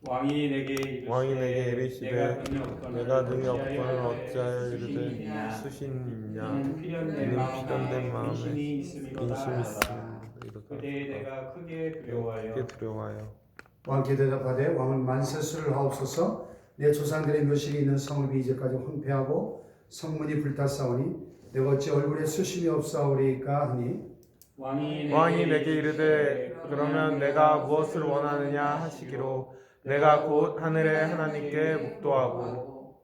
왕이 내게 이르시되 내가 능히 없거늘 어찌하여 이르되 수신이 있냐. 이는 필연된 마음에 근심이 있음이로다. 그때 내가 크게 두려워하여 왕께 대답하되 왕은 만세수를 하옵소서. 내 조상들의 묘실이 있는 성읍이 이제까지 황폐하고 성문이 불탔사오니 내가 어찌 얼굴에 수심이 없사오리까 하니 왕이 내게 이르되 그러면 내가 무엇을 원하느냐 하시기로 내가 곧 하늘의 하나님께 묵도하고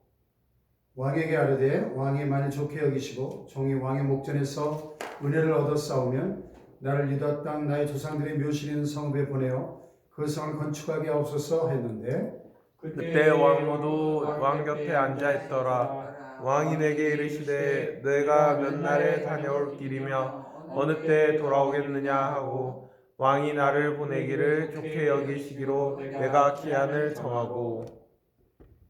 왕에게 아뢰되 왕이 만일 좋게 여기시고 종이 왕의 목전에서 은혜를 얻었사오면 나를 유다 땅 나의 조상들의 묘실 있는 성읍에 보내어 그 성을 건축하게 하옵소서 했는데 그때 왕후도 왕 곁에 앉아 있더라. 왕이 내게 이르시되 내가 몇 날에 다녀올 길이며 어느 때에 돌아오겠느냐 하고 왕이 나를 보내기를 좋게 여기시기로 내가 기한을 정하고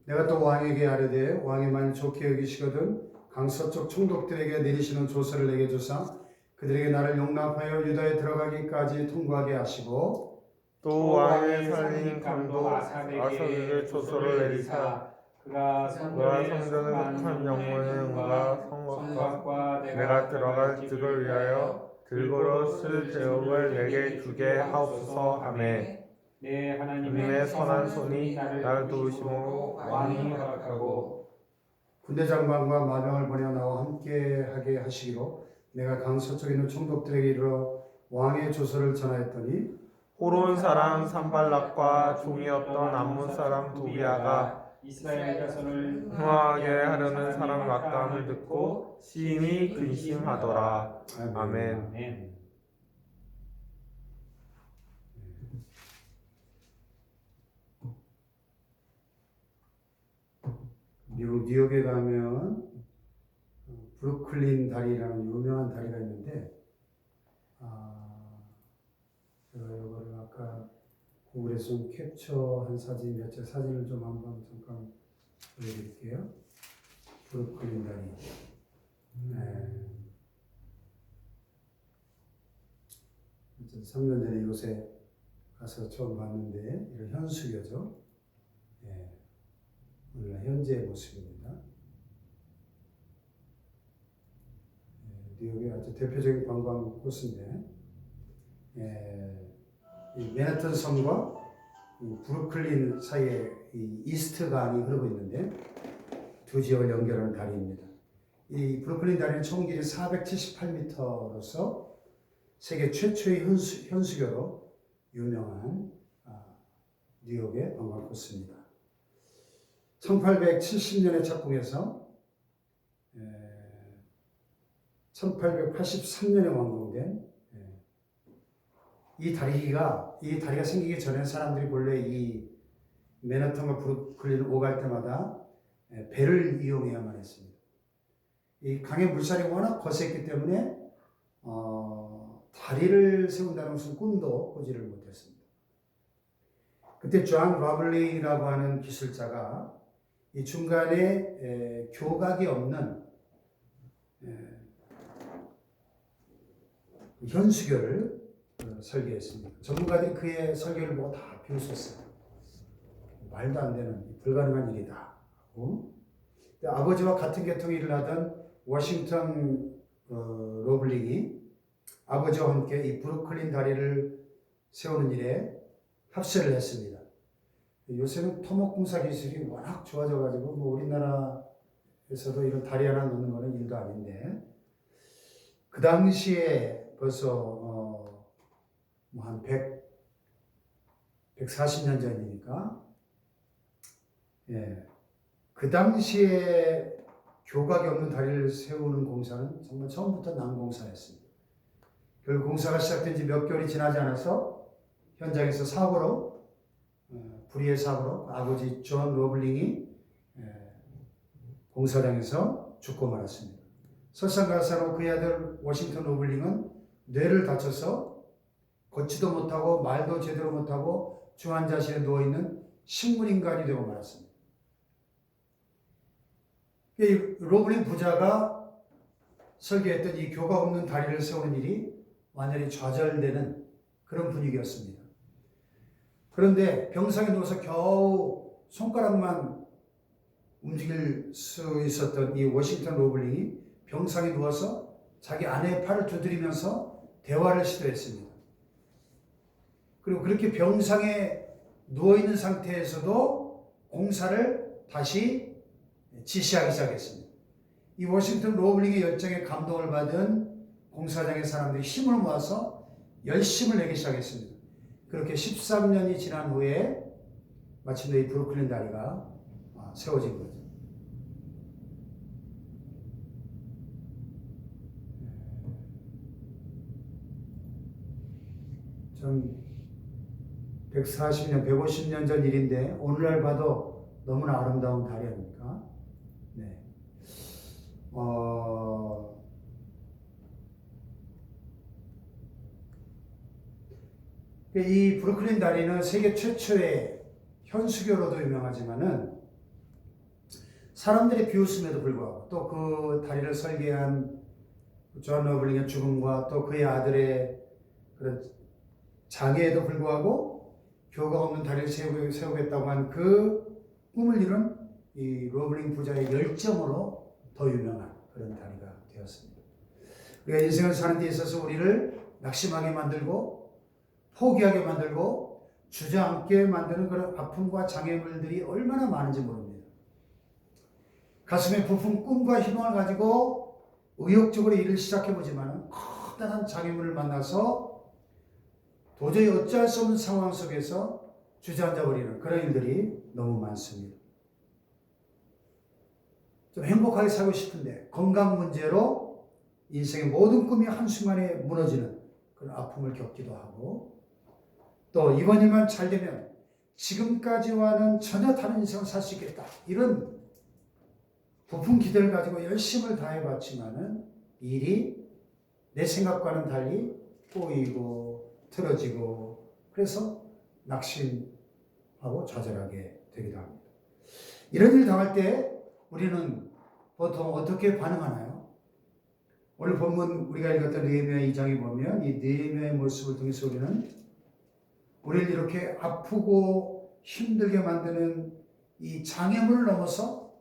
내가 또 왕에게 아뢰되 왕이 만일 좋게 여기시거든 강서쪽 총독들에게 내리시는 조서를 내게 주사 그들에게 나를 용납하여 유다에 들어가기까지 통과하게 하시고 또 왕의 살린 강도 아사에게 조서를 내리사 그가 성전을 북한 영문의 은과 성곽과 내가 들어갈 뜻을 위하여 들고로 쓸 제목을 내게 주게 하옵소서 하매 내 하나님의 선한 손이 나를 도우심으로 왕이 허락하고 군대 장관과 마병을 보내어 나와 함께하게 하시기로 내가 강서쪽에 있는 총독들에게 이르러 왕의 조서를 전하였더니 호론 사람 산발락과 종이었던 암몬 사람 도비아가 이스라엘 자손을 흥하게 하려는 사람 막감을 듣고 심히 근심하더라. 아멘. 미국 뉴욕에 가면 브루클린 다리라는 유명한 다리가 있는데 제가 이거를 아까 구글에서 좀 캡처한 사진 몇 장 사진을 좀 한번 잠깐 보여드릴게요. 브루클린 다리. 네. 3년 전에 이곳에 가서 처음 봤는데 이런 현수교죠. 네. 오늘날 현재의 모습입니다. 뉴욕의 아주 대표적인 관광 코스인데 이 맨하튼 섬과 이 브루클린 사이에 이 이스트 강이 흐르고 있는데 두 지역을 연결하는 다리입니다. 이 브루클린 다리는 총 길이 478m로서 세계 최초의 현수교로 유명한 뉴욕의 관광 코스입니다. 1870년에 착공해서 1883년에 완공된 이 다리가 생기기 전에 사람들이 본래 이 맨하탄과 브루클린을 오갈 때마다 배를 이용해야만 했습니다. 이 강의 물살이 워낙 거셌기 때문에 다리를 세운다는 무슨 꿈도 꾸지를 못했습니다. 그때 존 러블링이라고 하는 기술자가 이 중간에 교각이 없는 현수교를 설계했습니다. 전문가들이 그의 설계를 보고 다 비웃었어요. 말도 안 되는 불가능한 일이다. 아버지와 같은 계통의 일을 하던 워싱턴 러블링이 아버지와 함께 이 브루클린 다리를 세우는 일에 합세를 했습니다. 요새는 토목공사 기술이 워낙 좋아져가지고 우리나라에서도 이런 다리 하나 놓는 거는 일도 아닌데 그 당시에 벌써 한 140년 전이니까 그 당시에 교각이 없는 다리를 세우는 공사는 정말 처음부터 난공사였습니다. 결국 공사가 시작된 지 몇 개월이 지나지 않아서 현장에서 불의의 사고로 아버지 존 러블링이 공사장에서 죽고 말았습니다. 설상가사로 그의 아들 워싱턴 러블링은 뇌를 다쳐서 걷지도 못하고 말도 제대로 못하고 중환자실에 누워있는 식물인간이 되고 말았습니다. 이 러블링 부자가 설계했던 이 교각 없는 다리를 세우는 일이 완전히 좌절되는 그런 분위기였습니다. 그런데 병상에 누워서 겨우 손가락만 움직일 수 있었던 이 워싱턴 로블링이 병상에 누워서 자기 아내의 팔을 두드리면서 대화를 시도했습니다. 그리고 그렇게 병상에 누워있는 상태에서도 공사를 다시 지시하기 시작했습니다. 이 워싱턴 로블링의 열정에 감동을 받은 공사장의 사람들이 힘을 모아서 열심을 내기 시작했습니다. 그렇게 13년이 지난 후에 마침내 이 브루클린 다리가 세워진 거죠. 좀 140년, 150년 전 일인데 오늘날 봐도 너무나 아름다운 다리 아닙니까? 네. 이 브루클린 다리는 세계 최초의 현수교로도 유명하지만은 사람들의 비웃음에도 불구하고 또 그 다리를 설계한 존 로블링의 죽음과 또 그의 아들의 그런 장애에도 불구하고 교가 없는 다리를 세우겠다고 한 그 꿈을 이룬 이 로블링 부자의 열정으로 더 유명한 그런 다리가 되었습니다. 우리가 인생을 사는 데 있어서 우리를 낙심하게 만들고 포기하게 만들고 주저앉게 만드는 그런 아픔과 장애물들이 얼마나 많은지 모릅니다. 가슴에 부푼 꿈과 희망을 가지고 의욕적으로 일을 시작해보지만 커다란 장애물을 만나서 도저히 어찌할 수 없는 상황 속에서 주저앉아버리는 그런 일들이 너무 많습니다. 좀 행복하게 살고 싶은데 건강 문제로 인생의 모든 꿈이 한순간에 무너지는 그런 아픔을 겪기도 하고 또 이번 일만 잘 되면 지금까지와는 전혀 다른 인생을 살 수 있겠다. 이런 부푼 기대를 가지고 열심을 다해봤지만은 일이 내 생각과는 달리 꼬이고 틀어지고 그래서 낙심하고 좌절하게 되기도 합니다. 이런 일 당할 때 우리는 보통 어떻게 반응하나요? 오늘 본문 우리가 읽었던 느헤미야 2장에 보면 이 느헤미야의 모습을 통해서 우리를 이렇게 아프고 힘들게 만드는 이 장애물을 넘어서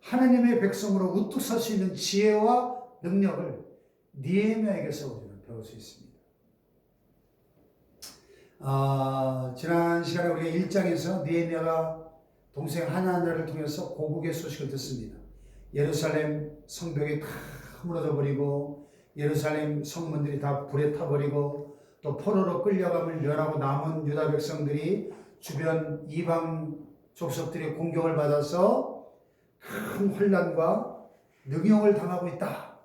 하나님의 백성으로 우뚝 설 수 있는 지혜와 능력을 느헤미야에게서 우리는 배울 수 있습니다. 지난 시간에 우리가 1장에서 느헤미야가 동생 하나냐를 통해서 고국의 소식을 듣습니다. 예루살렘 성벽이 다 무너져 버리고 예루살렘 성문들이 다 불에 타버리고 또 포로로 끌려감을 면하고 남은 유다 백성들이 주변 이방 족속들의 공격을 받아서 큰 혼란과 능욕을 당하고 있다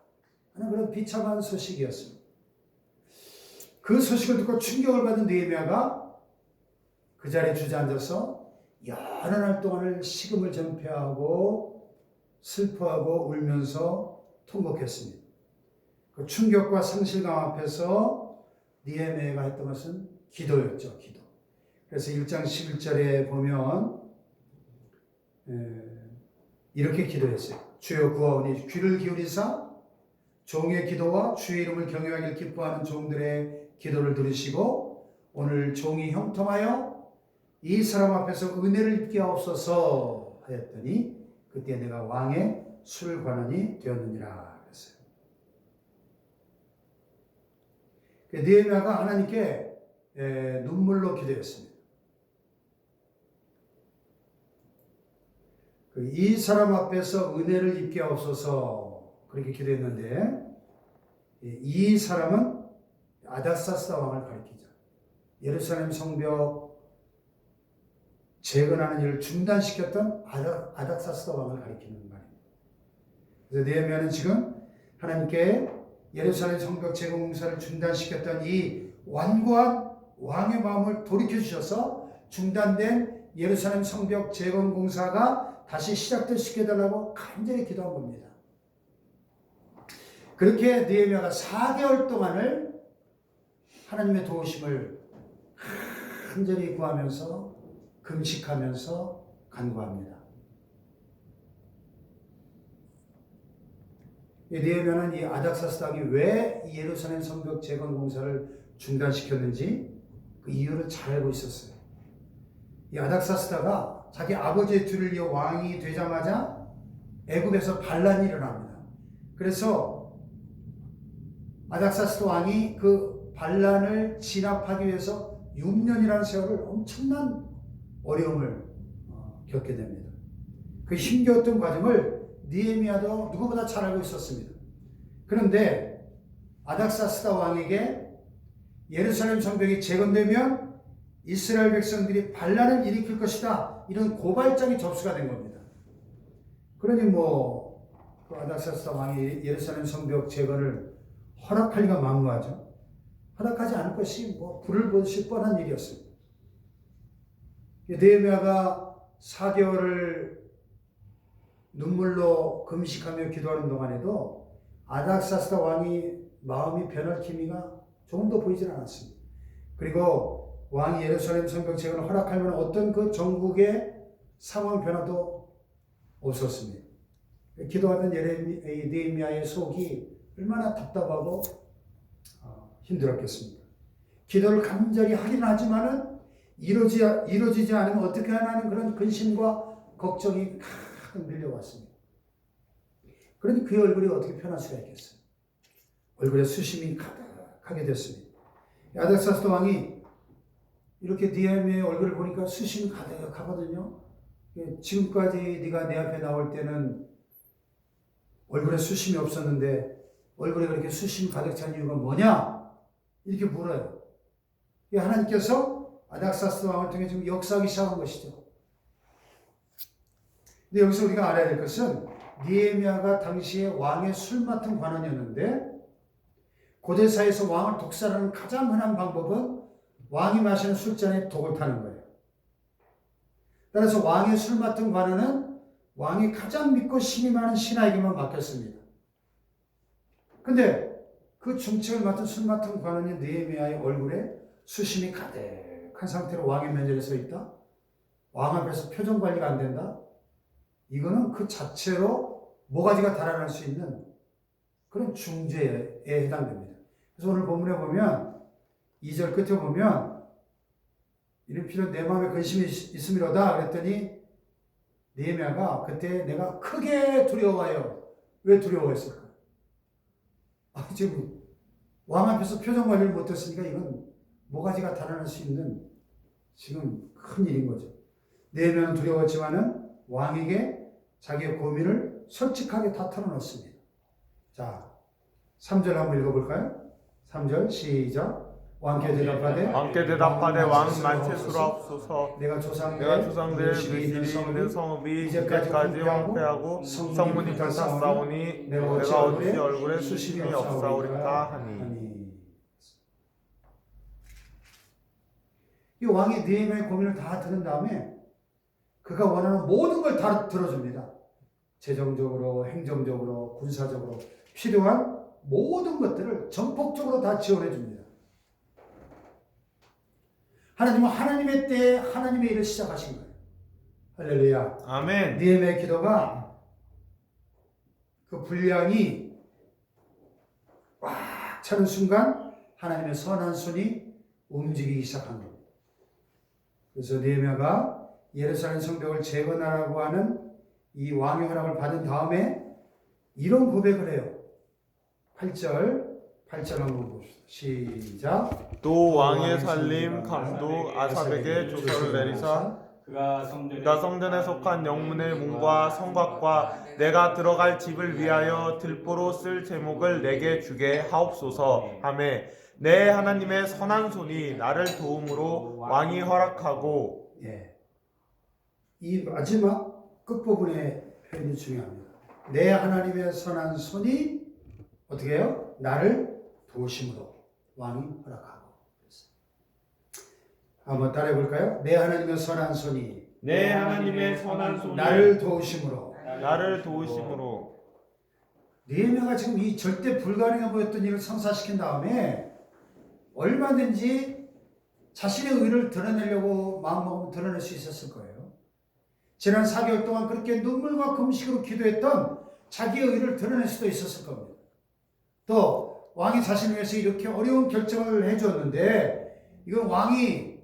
하는 그런 비참한 소식이었습니다. 그 소식을 듣고 충격을 받은 느헤미야가 그 자리에 주저앉아서 여러 날 동안을 식음을 전폐하고 슬퍼하고 울면서 통곡했습니다. 그 충격과 상실감 앞에서 느헤미야가 했던 것은 기도였죠. 기도. 그래서 1장 11절에 보면 이렇게 기도했어요. 주여 구하오니 귀를 기울이사 종의 기도와 주의 이름을 경외하길 기뻐하는 종들의 기도를 들으시고 오늘 종이 형통하여 이 사람 앞에서 은혜를 입게 하옵소서 하였더니 그때 내가 왕의 술관원이 되었느니라 그랬어요. 느헤미야가 하나님께 눈물로 기도했습니다. 이 사람 앞에서 은혜를 입게 하옵소서 그렇게 기도했는데 이 사람은 아닥사스다 왕을 가리키죠. 예루살렘 성벽 재건하는 일을 중단시켰던 아닥사스다 왕을 가리키는 말입니다. 그래서 느헤미야는 지금 하나님께 예루살렘 성벽 재건 공사를 중단시켰던 이 완고한 왕의 마음을 돌이켜 주셔서 중단된 예루살렘 성벽 재건 공사가 다시 시작될 수 있게 해달라고 간절히 기도한 겁니다. 그렇게 느헤미야가 4개월 동안을 하나님의 도우심을 간절히 구하면서 금식하면서 간구합니다. 느헤미야는 이 아닥사스 왕이 왜 예루살렘 성벽 재건 공사를 중단시켰는지 그 이유를 잘 알고 있었어요. 이 아닥사스다가 자기 아버지의 뒤를 이어 왕이 되자마자 애굽에서 반란이 일어납니다. 그래서 아닥사스다 왕이 그 반란을 진압하기 위해서 6년이라는 세월을 엄청난 어려움을 겪게 됩니다. 그 힘겨웠던 과정을 느헤미야도 누구보다 잘 알고 있었습니다. 그런데 아닥사스다 왕에게 예루살렘 성벽이 재건되면 이스라엘 백성들이 반란을 일으킬 것이다, 이런 고발장이 접수가 된 겁니다. 그러니 그 아닥사스다 왕이 예루살렘 성벽 재건을 허락할 리가 만무하죠. 허락하지 않을 것이 불을 보듯이 뻔한 일이었습니다. 느헤미야가 4개월을 눈물로 금식하며 기도하는 동안에도 아닥사스다 왕이 마음이 변할 기미가 조금도 보이질 않았습니다. 그리고 왕이 예루살렘 성벽 재건을 허락할 만한 어떤 그 전국의 상황 변화도 없었습니다. 기도하던 느헤미야의 속이 얼마나 답답하고 힘들었겠습니까? 기도를 간절히 하긴 하지만은 이루어지지 않으면 어떻게 하나는 그런 근심과 걱정이 가득 밀려왔습니다. 그러니 그의 얼굴이 어떻게 편할 수가 있겠어요? 얼굴에 수심이 가득하게 됐습니다. 아닥사스다 왕이 이렇게 느헤미야의 얼굴을 보니까 수심이 가득하거든요. 지금까지 네가 내 앞에 나올 때는 얼굴에 수심이 없었는데 얼굴에 그렇게 수심이 가득 찬 이유가 뭐냐? 이렇게 물어요. 하나님께서 아닥사스다 왕을 통해 지금 역사하기 시작한 것이죠. 근데 여기서 우리가 알아야 될 것은 느헤미야가 당시에 왕의 술 맡은 관원이었는데, 고대사에서 왕을 독살하는 가장 흔한 방법은 왕이 마시는 술잔에 독을 타는 거예요. 따라서 왕의 술 맡은 관원은 왕이 가장 믿고 신이 많은 신하에게만 맡겼습니다. 근데 그 중책을 맡은 술 맡은 관원인 느헤미야의 얼굴에 수심이 가득한 상태로 왕의 면전에 서 있다? 왕 앞에서 표정 관리가 안 된다? 이거는 그 자체로 모가지가 달아날 수 있는 그런 중죄에 해당됩니다. 그래서 오늘 본문에 보면 2절 끝에 보면 이른필은 내 마음에 근심이 있음이로다 그랬더니 느헤미야가 그때 내가 크게 두려워하여. 왜 두려워했을까? 지금 왕 앞에서 표정 관리를 못했으니까 이건 모가지가 달아날 수 있는 지금 큰 일인 거죠. 느헤미야는 두려웠지만은 왕에게 자기의 고민을 솔직하게 다 털어놓습니다. 자, 3절 한번 읽어볼까요? 3절 시작. 왕께 대답하되 왕은 만체스러옵소서. 내가 조상들의 의식이 있는 성읍이 이제까지 황폐하고 성문이 불탔사오니 내가 어찌 얼굴에 수심이 없사오리까 하니. 이 왕이 느헤미야의 고민을 다 들은 다음에 그가 원하는 모든 걸 다 들어줍니다. 재정적으로, 행정적으로, 군사적으로 필요한 모든 것들을 전폭적으로 다 지원해 줍니다. 하나님은 하나님의 때에 하나님의 일을 시작하신 거예요. 할렐루야. 아멘. 느헤미야의 기도가 그 분량이 꽉 차는 순간 하나님의 선한 손이 움직이기 시작한 겁니다. 그래서 느헤미야가 예루살렘 성벽을 재건하라고 하는 이 왕의 허락을 받은 다음에 이런 고백을 해요. 8절 한번 봅시다. 시작. 또 왕의 살림 감독 아삽에게 조서를 내리사 그가 성전에 속한 영문의 문과 성곽과 내가 들어갈 집을 위하여 들보로 쓸 제목을 내게 주게 하옵소서 하매 내 하나님의 선한 손이 나를 도움으로 왕이 허락하고. 이 마지막 끝부분의 표현이 중요합니다. 내 하나님의 선한 손이 어떻게 해요? 나를 도우심으로 왕이 허락하고. 한번 따라해 볼까요? 내 하나님의 선한 손이 나를 도우심으로. 느헤미야가 지금 이 절대 불가능해 보였던 일을 성사시킨 다음에 얼마든지 자신의 의를 드러내려고 마음먹으면 드러낼 수 있었을 거예요. 지난 4개월 동안 그렇게 눈물과 금식으로 기도했던 자기의 의를 드러낼 수도 있었을 겁니다. 또 왕이 자신을 위해서 이렇게 어려운 결정을 해주었는데 이건 왕이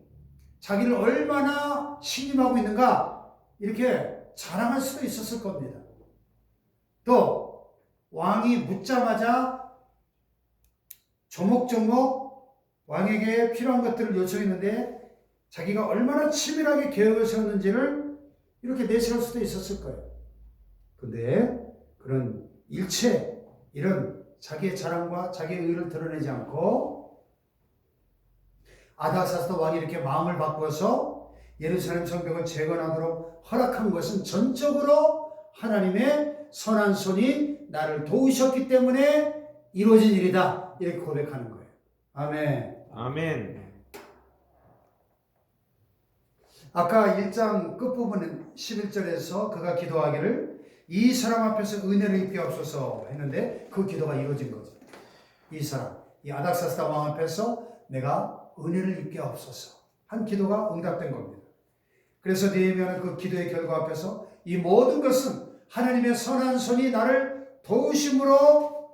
자기를 얼마나 신임하고 있는가 이렇게 자랑할 수도 있었을 겁니다. 또 왕이 묻자마자 조목조목 왕에게 필요한 것들을 요청했는데 자기가 얼마나 치밀하게 계획을 세웠는지를 이렇게 내세울 수도 있었을 거예요. 근데 그런 일체 이런 자기의 자랑과 자기의 의를 드러내지 않고 아닥사스다 왕이 이렇게 마음을 바꿔서 예루살렘 성벽을 재건하도록 허락한 것은 전적으로 하나님의 선한 손이 나를 도우셨기 때문에 이루어진 일이다. 이렇게 고백하는 거예요. 아멘. 아멘. 아까 1장 끝부분 11절에서 그가 기도하기를 이 사람 앞에서 은혜를 입게 없소서 했는데 그 기도가 이루어진 거죠. 이 사람, 이 아닥사스다 왕 앞에서 내가 은혜를 입게 없소서 한 기도가 응답된 겁니다. 그래서 느헤미야는 그 기도의 결과 앞에서 이 모든 것은 하나님의 선한 손이 나를 도우심으로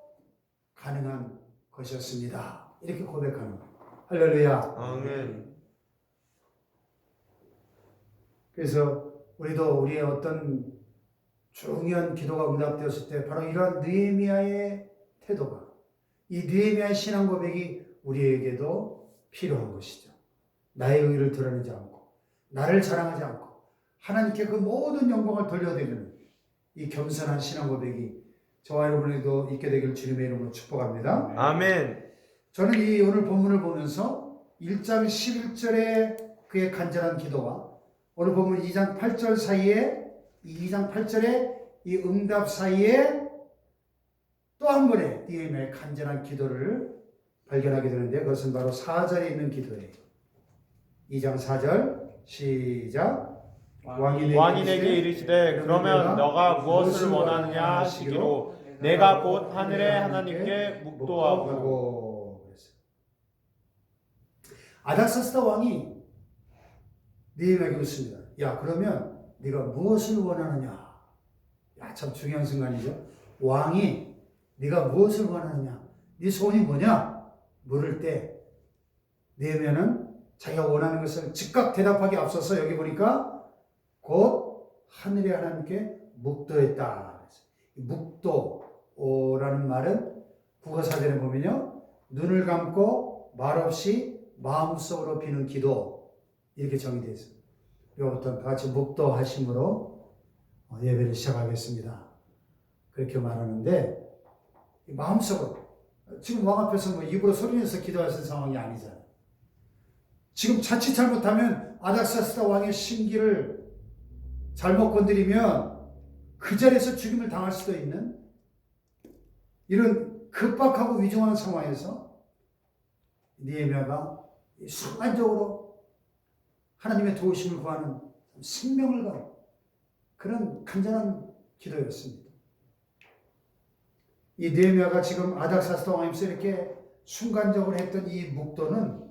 가능한 것이었습니다. 이렇게 고백하는 거예요. 할렐루야. 아멘. 그래서 우리도 우리의 어떤 중요한 기도가 응답되었을 때 바로 이러한 느헤미야의 태도가 이 느헤미야의 신앙 고백이 우리에게도 필요한 것이죠. 나의 의를 드러내지 않고 나를 자랑하지 않고 하나님께 그 모든 영광을 돌려드리는 이 겸손한 신앙 고백이 저와 여러분에게도 있게 되길 주님의 이름으로 축복합니다. 아멘. 저는 이 오늘 본문을 보면서 1장 11절의 그의 간절한 기도와 오늘 본문 2장 8절 사이에 2장 8절의 이 응답 사이에 또 한 번의 느헤미야의 간절한 기도를 발견하게 되는데 그것은 바로 4절에 있는 기도예요. 2장 4절 시작. 왕이 내게 이르시되 그러면 너가 무엇을 원하느냐 하시기로 내가 곧 하늘의 하나님께 묵도하고. 아닥사스다 왕이 느헤미야에게 묻습니다. 야, 그러면 네가 무엇을 원하느냐? 야, 참 중요한 순간이죠. 왕이 네가 무엇을 원하느냐? 네 소원이 뭐냐? 물을 때 느헤미야는 자기가 원하는 것을 즉각 대답하기 앞서서 여기 보니까 곧 하늘의 하나님께 묵도했다. 묵도라는 말은 국어사전에 보면요, 눈을 감고 말없이 마음속으로 비는 기도 이렇게 정의되어 있습니다. 이것부터 같이 묵도하심으로 예배를 시작하겠습니다. 그렇게 말하는데 마음속으로 지금 왕 앞에서 뭐 입으로 소리내서 기도할 상황이 아니잖아요. 지금 자칫 잘못하면 아닥사스다 왕의 심기를 잘못 건드리면 그 자리에서 죽임을 당할 수도 있는 이런 급박하고 위중한 상황에서 느헤미야가 순간적으로 하나님의 도우심을 구하는 생명을 건 그런 간절한 기도였습니다. 이 느헤미야가 지금 아닥사스다 왕에서 이렇게 순간적으로 했던 이 묵도는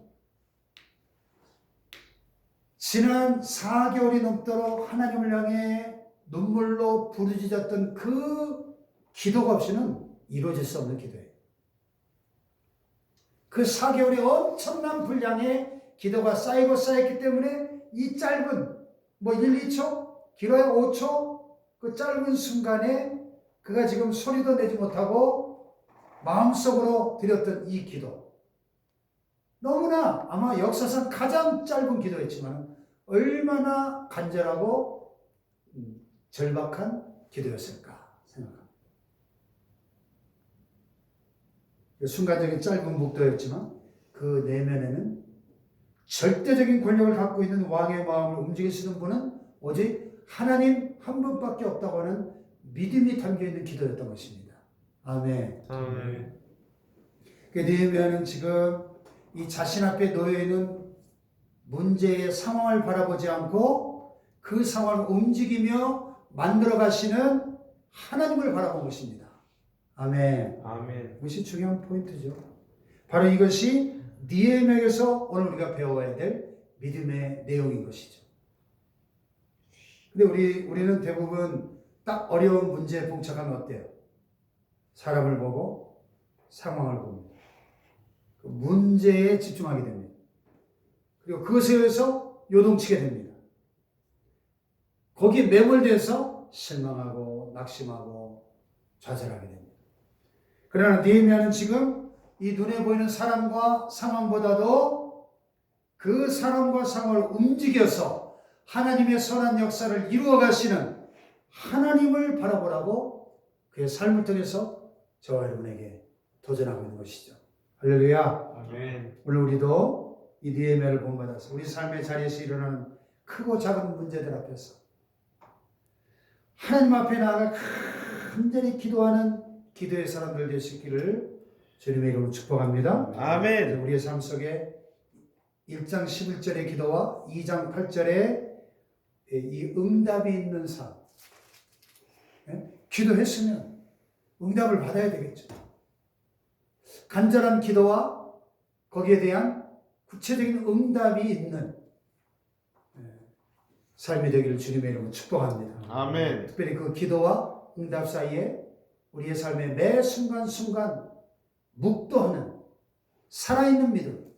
지난 4개월이 넘도록 하나님을 향해 눈물로 부르짖었던 그 기도가 없이는 이루어질 수 없는 기도예요. 그 4개월의 엄청난 분량의 기도가 쌓이기 때문에 이 짧은 1, 2초, 길어야 5초 그 짧은 순간에 그가 지금 소리도 내지 못하고 마음속으로 드렸던 이 기도, 너무나 아마 역사상 가장 짧은 기도였지만 얼마나 간절하고 절박한 기도였을까 생각합니다. 순간적인 짧은 묵도였지만 그 내면에는 절대적인 권력을 갖고 있는 왕의 마음을 움직이시는 분은 오직 하나님 한 분밖에 없다고 하는 믿음이 담겨있는 기도였던 것입니다. 아멘. 아멘. 느헤미야는 지금 이 자신 앞에 놓여있는 문제의 상황을 바라보지 않고 그 상황을 움직이며 만들어 가시는 하나님을 바라본 것입니다. 아멘. 아멘. 이것이 중요한 포인트죠. 바로 이것이 느헤미야에게서 오늘 우리가 배워야 될 믿음의 내용인 것이죠. 근데 우리는 대부분 딱 어려운 문제에 봉착하면 어때요? 사람을 보고 상황을 봅니다. 그 문제에 집중하게 됩니다. 그리고 그것에서 요동치게 됩니다. 거기에 매몰돼서 실망하고 낙심하고 좌절하게 됩니다. 그러나 느헤미야는 지금 이 눈에 보이는 사람과 상황보다도 그 사람과 상황을 움직여서 하나님의 선한 역사를 이루어 가시는 하나님을 바라보라고 그의 삶을 통해서 저와 여러분에게 도전하고 있는 것이죠. 할렐루야. 아멘. 오늘 우리도 이 느헤미야를 본받아서 우리 삶의 자리에서 일어나는 크고 작은 문제들 앞에서 하나님 앞에 나아가 간절히 기도하는 기도의 사람들 되시기를 주님의 이름으로 축복합니다. 아멘. 우리의 삶 속에 1장 11절의 기도와 2장 8절의 이 응답이 있는 삶. 기도했으면 응답을 받아야 되겠죠. 간절한 기도와 거기에 대한 구체적인 응답이 있는 삶이 되기를 주님의 이름으로 축복합니다. 아멘. 특별히 그 기도와 응답 사이에 우리의 삶의 매 순간순간 묵도하는 살아있는 믿음,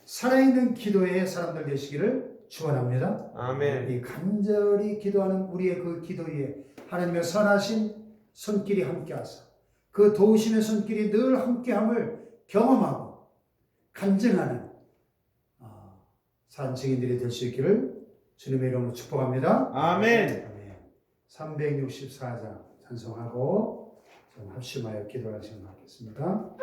살아있는 기도의 사람들 되시기를 축원합니다. 아멘. 이 간절히 기도하는 우리의 그 기도 위에 하나님의 선하신 손길이 함께하사 그 도우심의 손길이 늘 함께함을 경험하고 간증하는 산 증인들이 될 수 있기를 주님의 이름으로 축복합니다. 아멘. 364장 찬송하고 좀 합심하여 기도하시면 하겠습니다.